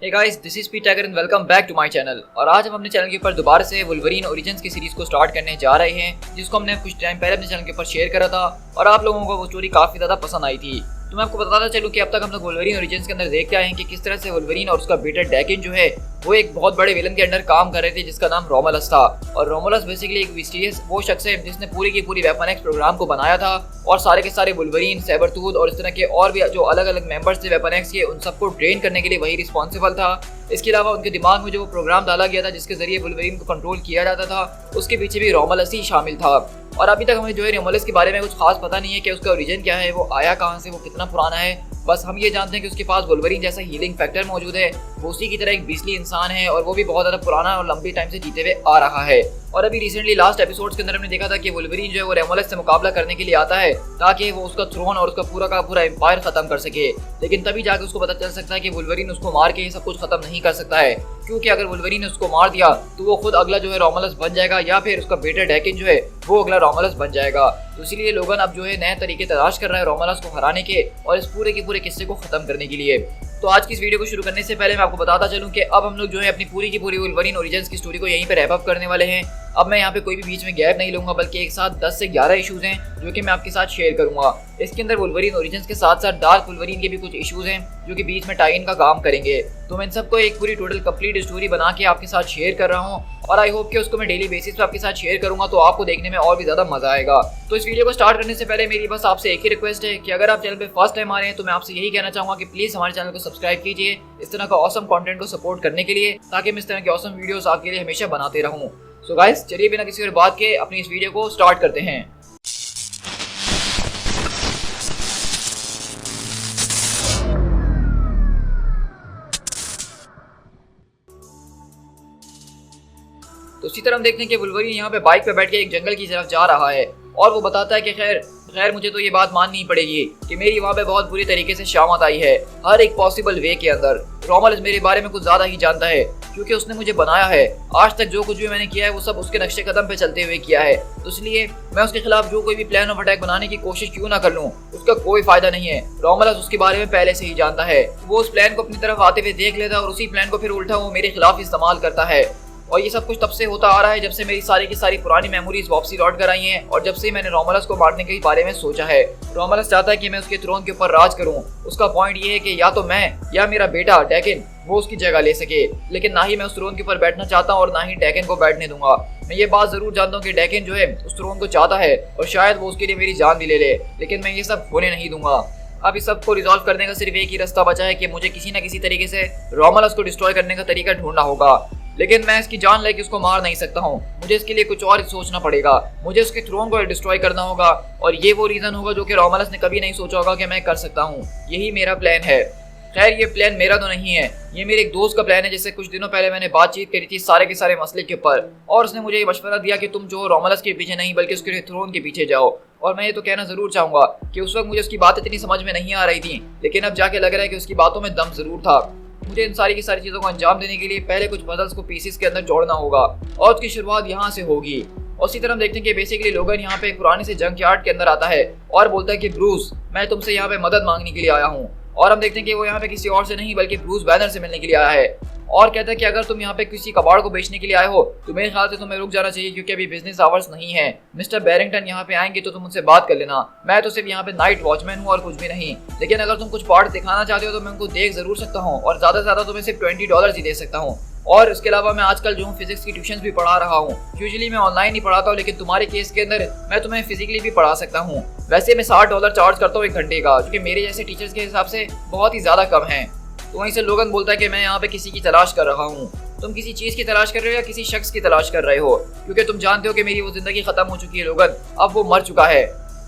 Hey guys, this is P Tiger and welcome back to my channel. और आज हम अपने चैनल के ऊपर दोबारा से वुल्वरीन ओरिजिन्स की सीरीज को स्टार्ट करने जा रहे हैं, जिसको हमने कुछ टाइम पहले अपने चैनल के ऊपर शेयर करा था और आप लोगों को वो स्टोरी काफी ज्यादा पसंद आई थी। तो मैं आपको बताता चलूं कि अब तक हम लोग वुल्वरीन ओरिजिन्स के अंदर देखते आए हैं कि किस तरह से वुल्वरीन और उसका बेटा डैकिन जो है वो एक बहुत बड़े विलन के अंडर काम कर रहे थे, जिसका नाम रोमुलस था। और रोमुलस बेसिकली एक मिस्टीरियस वो शख्स है जिसने पूरी की पूरी वेपन एक्स प्रोग्राम को बनाया था और सारे के सारे वुल्वरीन, सैबरटूथ और इस तरह के और भी जो अलग अलग मेंबर्स थे वेपन एक्स के, उन सबको ट्रेन करने के लिए वही रिस्पॉन्सिबल था। इसके अलावा उनके दिमाग में जो वो प्रोग्राम डाला गया था जिसके जरिए वुल्वरीन को कंट्रोल किया जाता था, उसके पीछे भी रोमुलस ही शामिल था। और अभी तक हमें जो है रोमुलस के बारे में कुछ खास पता नहीं है कि उसका ओरिजिन क्या है, वो आया कहाँ से, वो कितना पुराना है। बस हम ये जानते हैं कि उसके पास वुल्वरीन जैसा हीलिंग फैक्टर मौजूद है, वो उसी की तरह एक बीसली इंसान है और वो भी बहुत ज़्यादा पुराना और लंबी टाइम से जीते हुए आ रहा है। और अभी रिसेंटली लास्ट एपिसोड्स के अंदर हमने देखा था कि वुल्वरीन जो है वो रोमुलस से मुकाबला करने के लिए आता है ताकि वो उसका थ्रोन और उसका पूरा का पूरा एम्पायर खत्म कर सके। लेकिन तभी जाकर उसको पता चल सकता है कि वुल्वरीन उसको मार के ये सब कुछ खत्म नहीं कर सकता है, क्योंकि अगर वुल्वरीन ने उसको मार दिया तो वो खुद अगला जो है रोमुलस बन जाएगा या फिर उसका बेटा डैकिन जो है वो अगला रोमुलस बन जाएगा। तो इसीलिए लोगन अब जो है नए तरीके तलाश कर रहा है रोमुलस को हराने के और इस पूरे के पूरे किस्से को खत्म करने के लिए। तो आज की इस वीडियो को शुरू करने से पहले मैं आपको बताता चलूं कि अब हम लोग जो है अपनी पूरी की पूरी वुल्वरीन ओरिजिन्स की स्टोरी को यहीं पे रैप अप करने वाले हैं। अब मैं यहाँ पे कोई भी बीच में गैप नहीं लूंगा, बल्कि एक साथ 10 से 11 इश्यूज हैं जो कि मैं आपके साथ शेयर करूंगा। इसके अंदर वुल्वरीन ओरिजिन्स के साथ साथ डार्क वुल्वरीन के भी कुछ इश्यूज हैं जो कि बीच में टाई इन का काम करेंगे। तो मैं इन सबको एक पूरी टोटल कंप्लीट स्टोरी बना के आपके साथ शेयर कर रहा हूँ और आई होप कि उसको मैं डेली बेसिस पे आपके साथ शेयर करूंगा, तो आपको देखने में और भी ज्यादा मजा आएगा। तो इस वीडियो को स्टार्ट करने से पहले मेरी बस आपसे एक ही रिक्वेस्ट है कि अगर आप चैनल पे फर्स्ट टाइम आ रहे हैं तो मैं आपसे यही कहना चाहूंगा कि प्लीज हमारे चैनल को सब्सक्राइब कीजिए इस तरह का ऑसम कंटेंट को सपोर्ट करने के लिए, ताकि मैं इस तरह के ऑसम वीडियोस आपके लिए हमेशा बनाते रहूं। सो गाइस, चलिए बिना किसी और बात के अपनी इस वीडियो को स्टार्ट करते हैं। तो इसी तरह हम देखते हैं कि वुल्वरीन यहाँ पे बाइक पे बैठ के एक जंगल की तरफ जा रहा है और वो बताता है कि खैर मुझे तो ये बात माननी पड़ेगी कि मेरी वहाँ पे बहुत बुरी तरीके से शामत आई है हर एक पॉसिबल वे के अंदर। रोमुलस मेरे बारे में कुछ ज्यादा ही जानता है क्योंकि उसने मुझे बनाया है। आज तक जो कुछ भी मैंने किया है वो सब उसके नक्शे कदम पे चलते हुए किया है, तो इसलिए मैं उसके खिलाफ जो कोई भी प्लान ऑफ अटैक बनाने की कोशिश क्यों ना कर लूं, उसका कोई फायदा नहीं है। रोमुलस उसके बारे में पहले से ही जानता है, वो उस प्लान को अपनी तरफ आते हुए देख लेता है और उसी प्लान को फिर उल्टा वो मेरे खिलाफ इस्तेमाल करता है। और ये सब कुछ तब से होता आ रहा है जब से मेरी सारी की सारी पुरानी मेमोरीज वापसी लौट कर आई हैं और जब से मैंने रोमुलस को मारने के बारे में सोचा है। रोमुलस चाहता है कि मैं उसके थ्रोन के ऊपर राज करूं। उसका पॉइंट ये है कि या तो मैं या मेरा बेटा डैकिन वो उसकी जगह ले सके, लेकिन ना ही मैं उस थ्रोन के ऊपर बैठना चाहता हूं और ना ही डैकिन को बैठने दूंगा। मैं ये बात जरूर जानता हूँ कि डैकिन जो है उस थ्रोन को चाहता है और शायद वो उसके लिए मेरी जान भी ले ले, लेकिन मैं ये सब होने नहीं दूंगा। अब इस सब को रिजॉल्व करने का सिर्फ एक ही रास्ता बचा है कि मुझे किसी न किसी तरीके से रोमुलस को डिस्ट्रॉय करने का तरीका ढूंढना होगा। लेकिन मैं इसकी जान लेके उसको मार नहीं सकता हूँ, मुझे इसके लिए कुछ और सोचना पड़ेगा। मुझे उसके थ्रोन को डिस्ट्रॉय करना होगा और ये वो रीजन होगा जो कि रोमुलस ने कभी नहीं सोचा होगा कि मैं कर सकता हूँ। यही मेरा प्लान है। खैर ये प्लान मेरा तो नहीं है, ये मेरे एक दोस्त का प्लान है जिससे कुछ दिनों पहले मैंने बातचीत करी थी सारे के सारे मसले के ऊपर, और उसने मुझे ये मशवरा दिया कि तुम जो रोमुलस के पीछे नहीं बल्कि उसके थ्रोन के पीछे जाओ। और मैं ये तो कहना जरूर चाहूंगा कि उस वक्त मुझे उसकी बात इतनी समझ में नहीं आ रही थी, लेकिन अब जाके लग रहा है कि उसकी बातों में दम जरूर था। मुझे इन सारी की सारी चीजों को अंजाम देने के लिए पहले कुछ पजल्स को पीसेस के अंदर जोड़ना होगा और उसकी शुरुआत यहाँ से होगी। और इसी तरह हम देखते हैं कि बेसिकली लोगन यहाँ पे एक पुराने से जंक यार्ड के अंदर आता है और बोलता है कि ब्रूस, मैं तुमसे यहाँ पे मदद मांगने के लिए आया हूँ। और हम देखते हैं कि वो यहाँ पे किसी और से नहीं बल्कि ब्रूस बैनर से मिलने के लिए आया है और कहता है कि अगर तुम यहाँ पे किसी कबाड़ को बेचने के लिए आए हो तो मेरे ख्याल से तुम्हें रुक जाना चाहिए, क्योंकि अभी बिजनेस आवर्स नहीं है। मिस्टर बैरिंगटन यहाँ पे आएंगे तो तुम उनसे बात कर लेना। मैं तो सिर्फ यहाँ पे नाइट वॉचमैन हूँ और कुछ भी नहीं, लेकिन अगर तुम कुछ पार्ट दिखाना चाहते हो तो मैं उनको देख जरूर सकता हूँ और ज्यादा से ज्यादा तुम्हें सिर्फ $20 ही दे सकता हूँ। और इसके अलावा मैं आजकल जो हूँ फिजिक्स की ट्यूशन भी पढ़ा रहा हूँ। यूजुअली मैं ऑनलाइन ही पढ़ाता हूँ, लेकिन तुम्हारे केस के अंदर मैं तुम्हें फिजिकली भी पढ़ा सकता हूँ। वैसे मैं $60 चार्ज करता हूँ 1 घंटे का, जो कि मेरे जैसे टीचर्स के हिसाब से बहुत ही ज्यादा कम है। तो वहीं से लोगन बोलता है कि मैं यहाँ पे किसी की तलाश कर रहा हूँ। तुम किसी चीज की तलाश कर रहे हो या किसी शख्स की तलाश कर रहे हो? क्योंकि तुम जानते हो कि मेरी वो जिंदगी खत्म हो चुकी है लोगन, अब वो मर चुका है।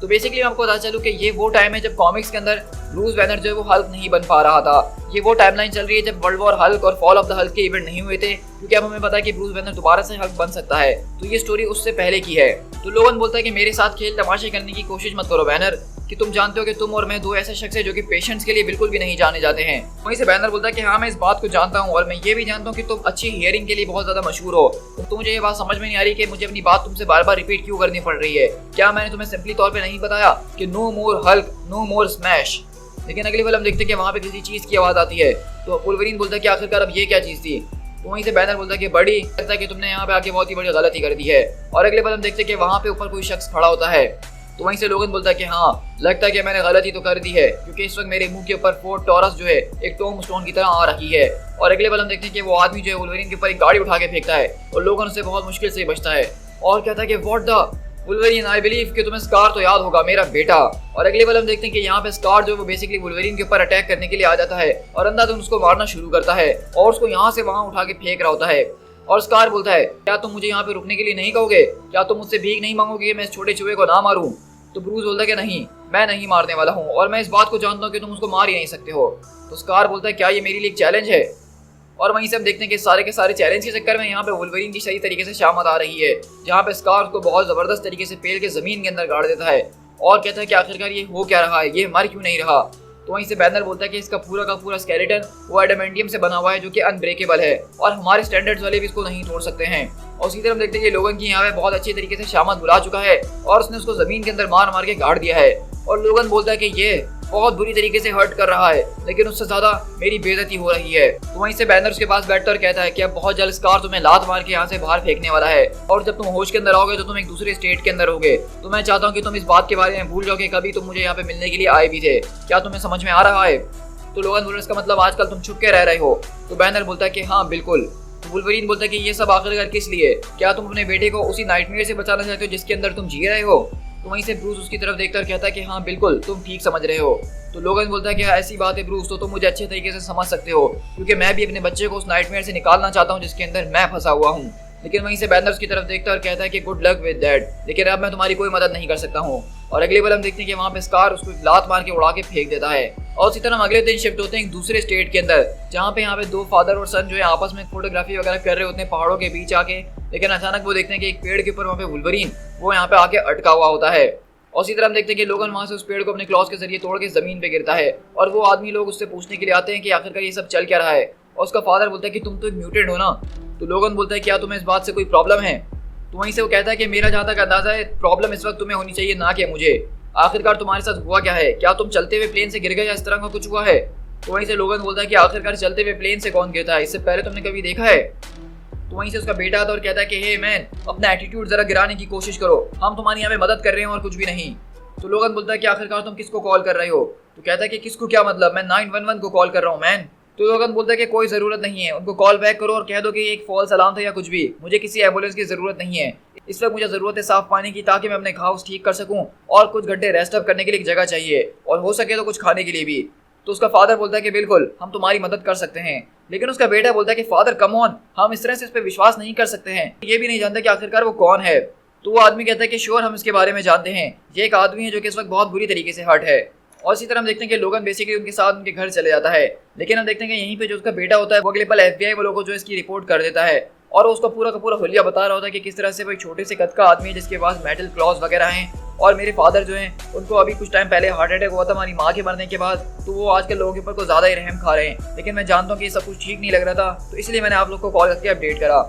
तो बेसिकली मैं आपको बता चलूं कि ये वो टाइम है जब कॉमिक्स के अंदर ब्रूस बैनर जो है वो हल्क नहीं बन पा रहा था। ये वो टाइमलाइन चल रही है जब वर्ल्ड वॉर हल्क और फॉल ऑफ द हल्क के इवेंट नहीं हुए थे, क्योंकि अब हमें पता है कि ब्रूस बैनर दोबारा से हल्क बन सकता है। तो ये स्टोरी उससे पहले की है। तो लोगन बोलता है कि मेरे साथ खेल तमाशे करने की कोशिश मत करो बैनर, कि तुम जानते हो कि तुम और मैं दो ऐसे शख्स हैं जो कि पेशेंट्स के लिए बिल्कुल भी नहीं जाने जाते हैं। वहीं से बैनर बोलता है कि हाँ मैं इस बात को जानता हूँ और मैं ये भी जानता हूँ कि तुम अच्छी हियरिंग के लिए बहुत ज्यादा मशहूर हो। तो मुझे ये बात समझ में नहीं आ रही कि मुझे अपनी बात तुमसे बार बार रिपीट क्यों करनी पड़ रही है। क्या मैंने तुम्हें सिंपली तौर पे नहीं बताया कि नो मोर हल्क नो मोर स्मैश? लेकिन अगली पल हम देखते हैं कि वहाँ पे किसी चीज़ की आवाज़ आती है। तो वुल्वरीन बोलता है कि आखिरकार अब ये क्या चीज़ थी। तो वहीं से बैनर बोलता है कि बड़ी लगता है कि तुमने यहाँ पे आके बहुत ही बड़ी गलती कर दी है। और अगले पल हम देखते हैं कि वहाँ पे ऊपर कोई शख्स खड़ा होता है। तो वहीं से लोगन बोलता है कि हाँ, लगता है कि मैंने गलती तो कर दी है, क्योंकि इस वक्त मेरे मुंह के ऊपर फोर्ड टॉरस जो है एक टॉम स्टोन की तरह आ रही है। और अगले पल हम देखते हैं कि वो आदमी जो है वुल्वरीन के ऊपर एक गाड़ी उठा के फेंकता है और लोगन उससे बहुत मुश्किल से बचता है और कहता है कि what the Wolverine, I believe कि तुम्हें स्कार तो याद होगा, मेरा बेटा। और अगले पल हम देखते हैं कि यहाँ पे स्कार जो है वो बेसिकली वुल्वरीन के ऊपर अटैक करने के लिए आ जाता है और अंधाधुंध उसको मारना शुरू करता है और उसको यहाँ से वहाँ उठा के फेंक रहा होता है। और स्कार बोलता है, क्या तुम मुझे यहाँ पे रुकने के लिए नहीं कहोगे? क्या तुम मुझसे भीख नहीं मांगोगे कि मैं इस छोटे चूहे को ना मारूं? तो ब्रूस बोलता है कि नहीं, मैं नहीं मारने वाला हूँ और मैं इस बात को जानता हूँ कि तुम उसको मार ही नहीं सकते हो। तो स्कार बोलता है, क्या ये मेरे लिए एक चैलेंज है? और वहीं से हम देखते हैं कि सारे के सारे चैलेंज के चक्कर में यहाँ पे वुल्वरीन की सही तरीके से शामत आ रही है, जहाँ पे स्कार को बहुत ज़बरदस्त तरीके से पेल के ज़मीन के अंदर गाड़ देता है और कहता है कि आखिरकार ये हो क्या रहा है, ये मर क्यों नहीं रहा। तो वहीं से बैनर बोलता है कि इसका पूरा का पूरा स्केलेटन वो एडामेंटियम से बना हुआ है, जो कि अनब्रेकेबल है और हमारे स्टैंडर्ड्स वाले भी इसको नहीं तोड़ सकते हैं। और उसी तरह हम देखते हैं कि लोगन की यहाँ पे बहुत अच्छी तरीके से शामत बुला चुका है और उसने उसको ज़मीन के अंदर मार मार के गाड़ दिया है। और लोगन बोलता है कि ये बहुत बुरी तरीके से हर्ट कर रहा है, लेकिन उससे ज्यादा मेरी बेइज्जती हो रही है। तो वहीं से बैनर उसके पास बैठता और कहता है कि अब बहुत जल्द स्कार तुम्हें लात मार के यहाँ से बाहर फेंकने वाला है और जब तुम होश के अंदर आओगे तो तुम एक दूसरे स्टेट के अंदर होगे। तो मैं चाहता हूँ कि तुम इस बात के बारे में भूल जाओ कि कभी तुम मुझे यहाँ पे मिलने के लिए आए भी थे। क्या तुम्हें समझ में आ रहा है? तो लोगन बोल, इसका मतलब आजकल तुम छुप के रह रहे हो। तो बैनर बोलता है कि हाँ बिल्कुल। तो वुल्वरीन बोलता है कि ये सब आखिरकार किस लिए? क्या तुम अपने बेटे को उसी नाइटमेयर से बचाना चाहते हो जिसके अंदर तुम जी रहे हो? तो वहीं से ब्रूस उसकी तरफ देखकर कहता है कि हाँ बिल्कुल, तुम ठीक समझ रहे हो। तो लोगन बोलता है कि ऐसी बात है ब्रूस, तो तुम मुझे अच्छे तरीके से समझ सकते हो, क्योंकि मैं भी अपने बच्चे को उस नाइटमेयर से निकालना चाहता हूँ जिसके अंदर मैं फंसा हुआ हूँ। लेकिन वहीं से बैनर उसकी तरफ देखता है और कहता है कि गुड लक विद दैट, लेकिन अब मैं तुम्हारी कोई मदद नहीं कर सकता हूँ। और अगले पल हम देखते हैं कि वहाँ पे स्कार उसको लात मार के उड़ा के फेंक देता है। और उसी तरह हम अगले दिन शिफ्ट होते हैं एक दूसरे स्टेट के अंदर, जहाँ पे यहाँ पे दो फादर और सन जो है आपस में फोटोग्राफी वगैरह कर रहे होते हैं पहाड़ों के बीच आके। लेकिन अचानक वो देखते हैं कि एक पेड़ के ऊपर वहाँ पे वुल्वरीन वो यहाँ पे आके अटका हुआ होता है। और इसी तरह हम देखते हैं कि लोगन वहाँ से उस पेड़ को अपने क्लॉज के जरिए तोड़ के जमीन पे गिरता है और वो आदमी लोग उससे पूछने के लिए आते हैं कि आखिरकार ये सब चल क्या रहा है। और उसका फादर बोलता है कि तुम तो एक म्यूटेंट हो ना। तो लोगन बोलता है क्या तुम्हें इस बात से कोई प्रॉब्लम है? तो वहीं से वो कहता है कि मेरा जहाँ तक अंदाजा है प्रॉब्लम इस वक्त तुम्हें होनी चाहिए, ना कि मुझे। आखिरकार तुम्हारे साथ हुआ क्या है? क्या तुम चलते हुए प्लेन से गिर गए या इस तरह का कुछ हुआ है? तो वहीं से लोगन बोलता है कि आखिरकार चलते हुए प्लेन से कौन गिरता है, इससे पहले तुमने कभी देखा है? तो वहीं से उसका बेटा आता और कहता है कि हे मैन, अपना एटीट्यूड जरा गिराने की कोशिश करो, हम तुम्हारी यहाँ पे मदद कर रहे हैं और कुछ भी नहीं। तो लोगन बोलता है कि आखिरकार तुम किसको कॉल कर रहे हो? तो कहता है कि किसको क्या मतलब, मैं 911 को कॉल कर रहा हूँ मैन। तो लोगन बोलता है कि कोई ज़रूरत नहीं है, उनको कॉल बैक करो और कह दो कि ये एक फॉल्स अलार्म था या कुछ भी, मुझे किसी एम्बुलेंस की ज़रूरत नहीं है। इस वक्त मुझे ज़रूरत है साफ पानी की, ताकि मैं अपने घाव ठीक कर सकूँ और कुछ घंटे रेस्ट अप करने के लिए एक जगह चाहिए और हो सके तो कुछ खाने के लिए भी। तो उसका फादर बोलता है कि बिल्कुल, हम तुम्हारी मदद कर सकते हैं। लेकिन उसका बेटा बोलता है कि फादर कम ऑन, हम इस तरह से इस पर विश्वास नहीं कर सकते हैं, ये भी नहीं जानते कि आखिरकार वो कौन है। तो वो आदमी कहता है कि श्योर, हम इसके बारे में जानते हैं, ये एक आदमी है जो कि इस वक्त बहुत बुरी तरीके से हर्ट है। और इसी तरह हम देखते हैं कि लोगन बेसिकली उनके साथ उनके घर चले जाता है। लेकिन हम देखते हैं कि यहीं पे जो उसका बेटा होता है वो अगले पल FBI वालों को जो इसकी रिपोर्ट कर देता है और उसको पूरा का पूरा हुलिया बता रहा होता है कि किस तरह से वो एक छोटे से कद का आदमी है जिसके पास मेटल क्लॉज वगैरह हैं और मेरे फादर जो हैं उनको अभी कुछ टाइम पहले हार्ट अटैक हुआ था हमारी माँ के मरने के बाद, तो वो आजकल लोगों के ऊपर को ज़्यादा ही रहम खा रहे हैं। लेकिन मैं जानता हूँ कि ये सब कुछ ठीक नहीं लग रहा था, तो इसलिए मैंने आप लोग को कॉल करके अपडेट करा।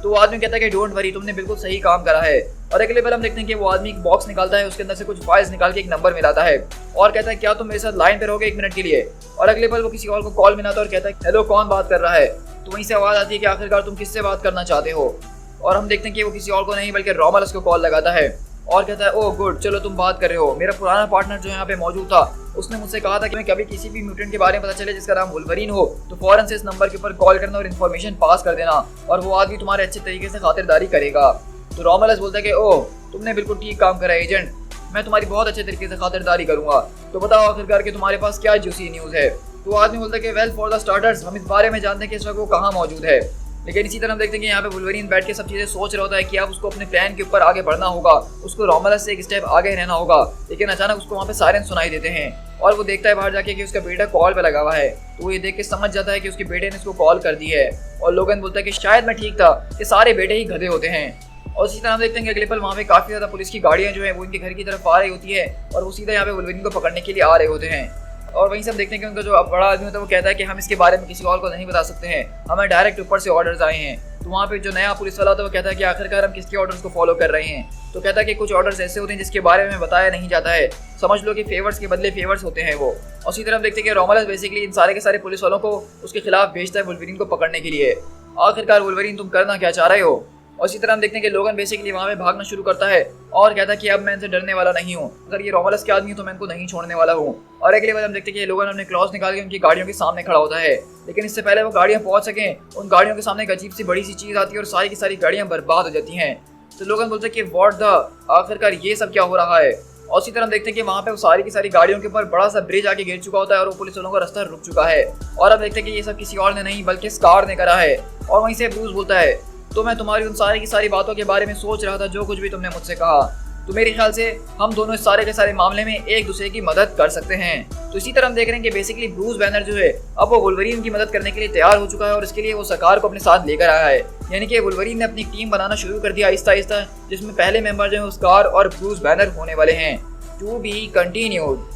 तो वो आदमी कहता है कि डोंट वरी, तुमने बिल्कुल सही काम करा है। और अगले पल हम देखते हैं कि वो आदमी एक बॉक्स निकालता है, उसके अंदर से कुछ फाइल्स निकाल के एक नंबर मिलाता है और कहता है क्या तुम मेरे साथ लाइन पे रहोगे 1 मिनट के लिए? और अगले पल वो किसी और को कॉल मिलाता है और कहता है हेलो, कौन बात कर रहा है? तो वहीं से आवाज़ आती है कि आखिरकार तुम किससे बात करना चाहते हो? और हम देखते हैं कि वो किसी और को नहीं बल्कि रोमलस को कॉल लगाता है और कहता है ओह गुड, चलो तुम बात कर रहे हो। मेरा पुराना पार्टनर जो यहाँ पे मौजूद था उसने मुझसे कहा था कि मैं कभी किसी भी म्यूटेंट के बारे में पता चले जिसका नाम वुल्वरीन हो तो फौरन से इस नंबर के ऊपर कॉल करना और इन्फॉर्मेशन पास कर देना और वो आदमी तुम्हारे अच्छे तरीके से खातिरदारी करेगा। तो रोमलस बोलता है कि ओह, तुमने बिल्कुल ठीक काम करा एजेंट, मैं तुम्हारी बहुत अच्छे तरीके से खातिरदारी करूंगा। तो बताओ आखिरकार कि तुम्हारे पास क्या जूसी न्यूज़ है? तो आदमी बोलता है कि वेल फॉर द स्टार्टर्स, हम इस बारे में जानते हैं कि इस वक्त वो कहाँ मौजूद है। लेकिन इसी तरह हम देखते हैं कि यहाँ पे वुल्वरीन बैठ के सब चीज़ें सोच रहा होता है कि अब उसको अपने प्लान के ऊपर आगे बढ़ना होगा, उसको रोमलस से एक स्टेप आगे रहना होगा। लेकिन अचानक उसको वहाँ पे सायरन सुनाई देते हैं और वो देखता है बाहर जाके कि उसका बेटा कॉल पे लगा हुआ है। तो वो ये देख के समझ जाता है कि उसके बेटे ने इसको कॉल कर दी है। और लोगन बोलता है कि शायद मैं ठीक था कि सारे बेटे ही गधे होते हैं। और इसी तरह हम देखते हैं कि अगले पल वहाँ पे काफ़ी ज़्यादा पुलिस की गाड़ियाँ जो है वो इनके घर की तरफ आ रही होती है और वो सीधा यहाँ पे वुल्वरीन को पकड़ने के लिए आ रहे होते हैं। और वहीं से हम देखते हैं कि उनका जो बड़ा आदमी होता है वो कहता है कि हम इसके बारे में किसी और को नहीं बता सकते हैं, हमें डायरेक्ट ऊपर से ऑर्डर्स आए हैं। तो वहाँ पे जो नया पुलिस वाला था वो कहता है कि आखिरकार हम किसके ऑर्डर्स को फॉलो कर रहे हैं। तो कहता है कि कुछ ऑर्डर्स ऐसे होते हैं जिसके बारे में बताया नहीं जाता है, समझ लो कि फेवर्स के बदले फेवर्स होते हैं वो। और उसी तरह हम देखते हैं कि रोमुलस बेसिकली इन सारे के सारे पुलिस वालों को उसके खिलाफ भेजता है वुल्वरीन को पकड़ने के लिए। आखिरकार वुल्वरीन तुम करना क्या चाह रहे हो। और इसी तरह हम देखते हैं कि लोगन बेसिकली वहाँ पे भागना शुरू करता है और कहता है कि अब मैं इनसे डरने वाला नहीं हूँ, अगर ये रोमुलस के आदमी है तो मैं इनको नहीं छोड़ने वाला हूँ। और अगले बार हम देखते हैं कि लोगन अपने क्लॉज निकाल के उनकी गाड़ियों के सामने खड़ा होता है, लेकिन इससे पहले वो गाड़ियाँ पहुँच सकें उन गाड़ियों के सामने एक अजीब सी बड़ी सी चीज़ आती है और सारी की सारी गाड़ियाँ बर्बाद हो जाती हैं। तो लोगन बोलते हैं कि व्हाट द, आखिरकार ये सब क्या हो रहा है। और इसी तरह हम देखते हैं कि वहाँ पे वो सारी की सारी गाड़ियों के ऊपर बड़ा सा ब्रिज आके गिर चुका होता है और वो पुलिस वालों का रास्ता रुक चुका है। और अब देखते हैं कि ये सब किसी और ने नहीं बल्कि स्कार ने करा है। और वहीं से ब्रूस बोलता है, तो मैं तुम्हारी उन सारी की सारी बातों के बारे में सोच रहा था, जो कुछ भी तुमने मुझसे कहा, तो मेरे ख्याल से हम दोनों इस सारे के सारे मामले में एक दूसरे की मदद कर सकते हैं। तो इसी तरह हम देख रहे हैं कि बेसिकली ब्रूस बैनर जो है अब वो वुल्वरीन की मदद करने के लिए तैयार हो चुका है और इसके लिए वो सकार को अपने साथ लेकर आया है। यानी कि वुल्वरीन ने अपनी टीम बनाना शुरू कर दिया आहिस्ता आहिस्ता, जिसमें पहले मेंबर जो है स्कार और ब्रूस बैनर होने वाले हैं। To be continued.